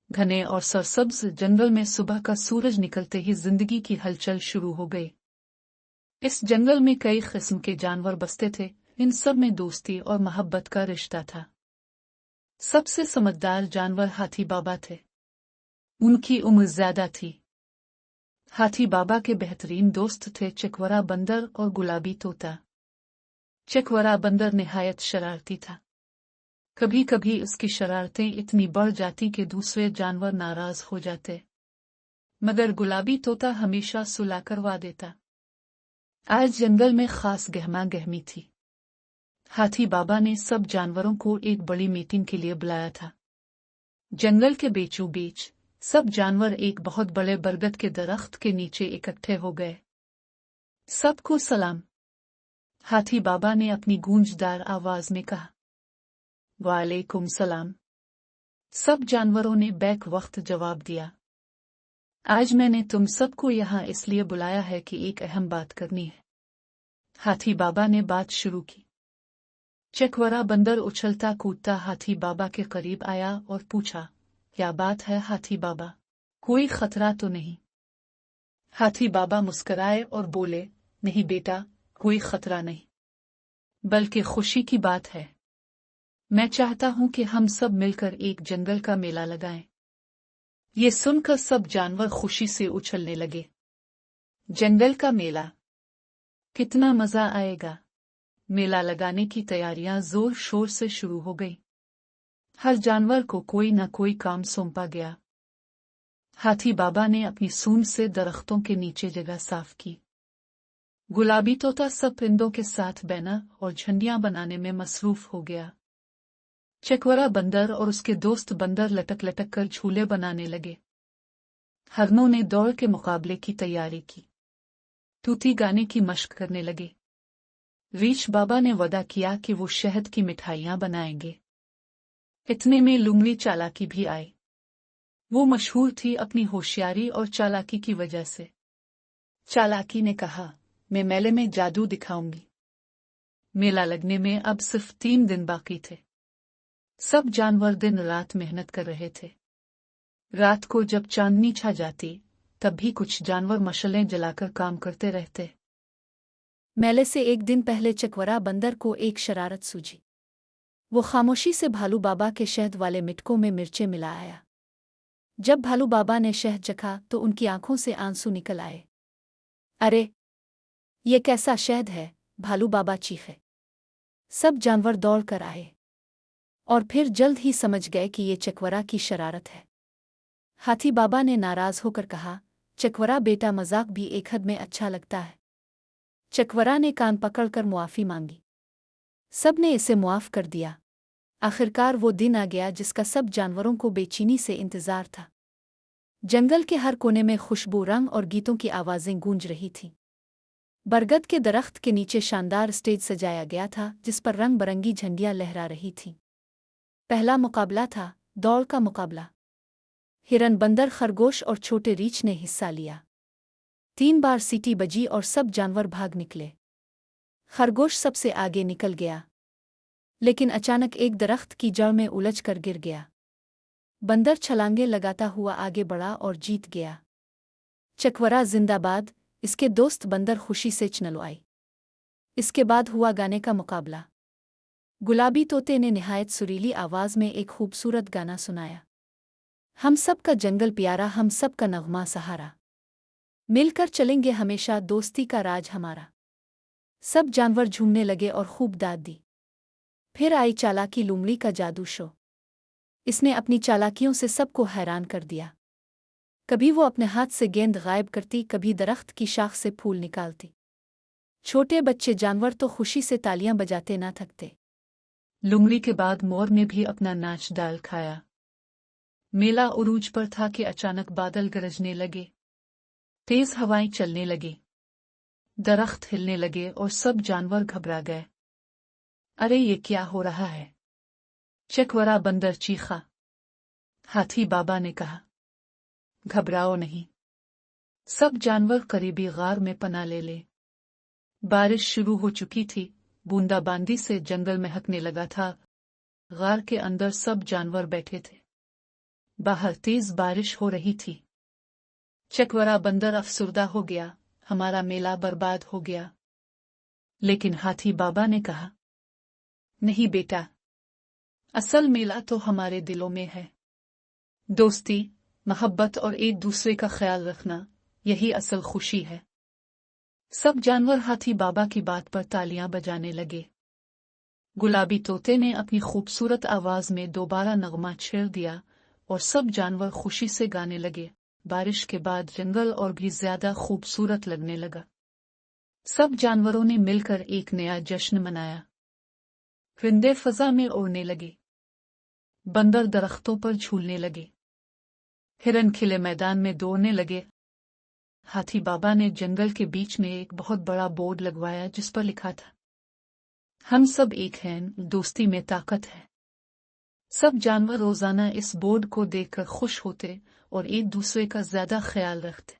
घने और सरसब्ज जंगल में सुबह का सूरज निकलते ही जिंदगी की हलचल शुरू हो गई। इस जंगल में कई किस्म के जानवर बसते थे। इन सब में दोस्ती और मोहब्बत का रिश्ता था। सबसे समझदार जानवर हाथी बाबा थे। उनकी उम्र ज्यादा थी। हाथी बाबा के बेहतरीन दोस्त थे चकवरा बंदर और गुलाबी तोता। चकवरा बंदर निहायत शरारती था। कभी कभी उसकी शरारतें इतनी बढ़ जाती कि दूसरे जानवर नाराज हो जाते, मगर गुलाबी तोता हमेशा सुलह करवा देता। आज जंगल में खास गहमा गहमी थी। हाथी बाबा ने सब जानवरों को एक बड़ी मीटिंग के लिए बुलाया था। जंगल के बीचों बीच सब जानवर एक बहुत बड़े बरगद के दरख्त के नीचे इकट्ठे हो गए। सबको सलाम, हाथी बाबा ने अपनी गूंजदार आवाज में कहा। वालेकुम सलाम, सब जानवरों ने बैक वक्त जवाब दिया। आज मैंने तुम सबको यहाँ इसलिए बुलाया है कि एक अहम बात करनी है। हाथी बाबा ने बात शुरू की। चकवरा बंदर उछलता कूदता हाथी बाबा के करीब आया और पूछा, क्या बात है हाथी बाबा, कोई खतरा तो नहीं? हाथी बाबा मुस्कुराए और बोले, नहीं बेटा, कोई खतरा नहीं, बल्कि खुशी की बात है। मैं चाहता हूं कि हम सब मिलकर एक जंगल का मेला लगाएं। ये सुनकर सब जानवर खुशी से उछलने लगे। जंगल का मेला, कितना मजा आएगा। मेला लगाने की तैयारियां जोर शोर से शुरू हो गई। हर जानवर को कोई न कोई काम सौंपा गया। हाथी बाबा ने अपनी सूंड से दरख्तों के नीचे जगह साफ की। गुलाबी तोता सब परिंदों के साथ बैनर और झंडियां बनाने में मसरूफ हो गया। चकवरा बंदर और उसके दोस्त बंदर लटक लटक कर झूले बनाने लगे। हरनों ने दौड़ के मुकाबले की तैयारी की। तूती गाने की मशक करने लगे। रीछ बाबा ने वादा किया कि वो शहद की मिठाइयां बनाएंगे। इतने में लुंगली चालाकी भी आई। वो मशहूर थी अपनी होशियारी और चालाकी की वजह से। चालाकी ने कहा, मैं मेले में जादू दिखाऊंगी। मेला लगने में अब सिर्फ 3 दिन बाकी थे। सब जानवर दिन रात मेहनत कर रहे थे। रात को जब चांदनी छा जाती, तब भी कुछ जानवर मशालें जलाकर काम करते रहते। मेले से एक दिन पहले चकवरा बंदर को एक शरारत सूझी। वो खामोशी से भालू बाबा के शहद वाले मिटकों में मिर्चें मिला आया। जब भालू बाबा ने शहद चखा तो उनकी आंखों से आंसू निकल आए। अरे, ये कैसा शहद है? भालू बाबा चीखे। सब जानवर दौड़ कर आए और फिर जल्द ही समझ गए कि ये चकवरा की शरारत है। हाथी बाबा ने नाराज होकर कहा, चकवरा बेटा, मजाक भी एक हद में अच्छा लगता है। चकवरा ने कान पकड़कर मुआफी मांगी। सब ने इसे मुआफ कर दिया। आखिरकार वो दिन आ गया जिसका सब जानवरों को बेचैनी से इंतजार था। जंगल के हर कोने में खुशबू, रंग और गीतों की आवाजें गूंज रही थीं। बरगद के दरख्त के नीचे शानदार स्टेज सजाया गया था जिस पर रंग बरंगी झंडियां लहरा रही थीं। पहला मुकाबला था दौड़ का मुकाबला। हिरन, बंदर, खरगोश और छोटे रीछ ने हिस्सा लिया। 3 बार सीटी बजी और सब जानवर भाग निकले। खरगोश सबसे आगे निकल गया, लेकिन अचानक एक दरख्त की जड़ में उलझ कर गिर गया। बंदर छलांगे लगाता हुआ आगे बढ़ा और जीत गया। चकवरा जिंदाबाद, इसके दोस्त बंदर खुशी से चनलुआई। इसके बाद हुआ गाने का मुकाबला। गुलाबी तोते ने निहायत सुरीली आवाज में एक खूबसूरत गाना सुनाया। हम सब का जंगल प्यारा, हम सब का नगमा सहारा, मिलकर चलेंगे हमेशा, दोस्ती का राज हमारा। सब जानवर झूमने लगे और खूब दाद दी। फिर आई चालाकी लुमड़ी का जादू शो। इसने अपनी चालाकियों से सबको हैरान कर दिया। कभी वो अपने हाथ से गेंद गायब करती, कभी दरख्त की शाख से फूल निकालती। छोटे बच्चे जानवर तो खुशी से तालियां बजाते ना थकते। लुंगड़ी के बाद मोर ने भी अपना नाच डाल खाया। मेला उरूज पर था कि अचानक बादल गरजने लगे। तेज हवाएं चलने लगी। दरख्त हिलने लगे और सब जानवर घबरा गए। अरे, ये क्या हो रहा है? चकवरा बंदर चीखा। हाथी बाबा ने कहा, घबराओ नहीं, सब जानवर करीबी गार में पनाह ले ले। बारिश शुरू हो चुकी थी। बूंदाबांदी से जंगल महकने लगा था। गार के अंदर सब जानवर बैठे थे। बाहर तेज बारिश हो रही थी। चकवरा बंदर अफसुर्दा हो गया, हमारा मेला बर्बाद हो गया। लेकिन हाथी बाबा ने कहा, नहीं बेटा, असल मेला तो हमारे दिलों में है। दोस्ती, मोहब्बत और एक दूसरे का ख्याल रखना, यही असल खुशी है। सब जानवर हाथी बाबा की बात पर तालियां बजाने लगे। गुलाबी तोते ने अपनी खूबसूरत आवाज में दोबारा नगमा छेड़ दिया और सब जानवर खुशी से गाने लगे। बारिश के बाद जंगल और भी ज्यादा खूबसूरत लगने लगा। सब जानवरों ने मिलकर एक नया जश्न मनाया। परिंदे फजा में उड़ने लगे, बंदर दरख्तों पर झूलने लगे, हिरन खिले मैदान में दौड़ने लगे। हाथी बाबा ने जंगल के बीच में एक बहुत बड़ा बोर्ड लगवाया जिस पर लिखा था, हम सब एक हैं, दोस्ती में ताकत है। सब जानवर रोजाना इस बोर्ड को देखकर खुश होते और एक दूसरे का ज्यादा ख्याल रखते।